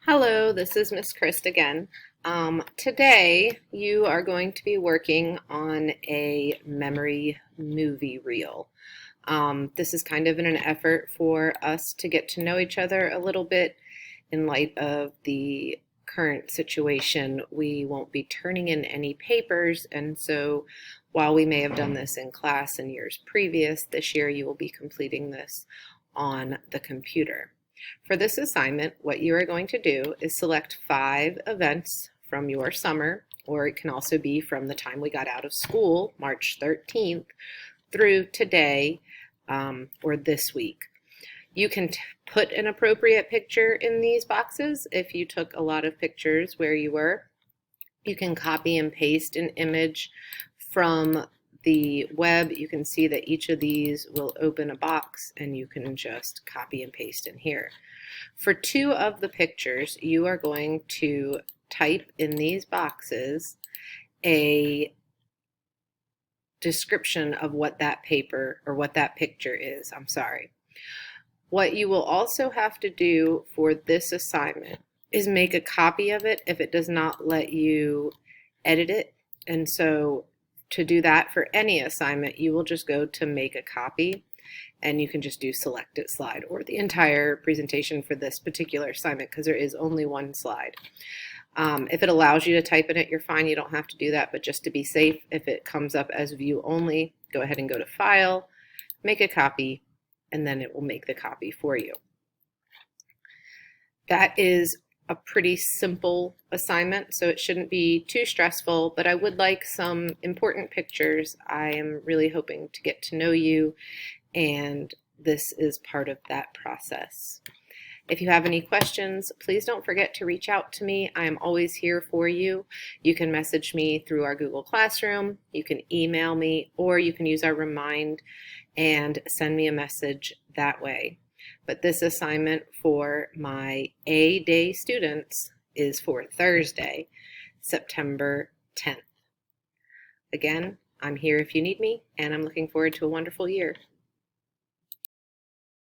Hello, this is Miss Christ again. Today you are going to be working on a memory movie reel. This is kind of in an effort for us to get to know each other a little bit in light of the current situation. We won't be turning in any papers, and so while we may have done this in class in years previous, this year you will be completing this on the computer. For this assignment, what you are going to do is select 5 events from your summer, or it can also be from the time we got out of school, March 13th, through today or this week. You can put an appropriate picture in these boxes if you took a lot of pictures where you were. You can copy and paste an image from the web. You can see that each of these will open a box and you can just copy and paste in here. For 2 of the pictures, you are going to type in these boxes a description of what that paper or what that picture is. What you will also have to do for this assignment is make a copy of it if it does not let you edit it. And so to do that for any assignment, you will just go to make a copy and you can just do select it slide or the entire presentation for this particular assignment because there is only one slide. If it allows you to type in it, you're fine. You don't have to do that, but just to be safe, if it comes up as view only, go ahead and go to File, make a copy, and then it will make the copy for you. That is a pretty simple assignment, so it shouldn't be too stressful, but I would like some important pictures. I am really hoping to get to know you, and this is part of that process. If you have any questions, please don't forget to reach out to me. I am always here for you. You can message me through our Google Classroom, you can email me, or you can use our Remind and send me a message that way. But this assignment for my A-Day students is for Thursday, September 10th. Again, I'm here if you need me, and I'm looking forward to a wonderful year.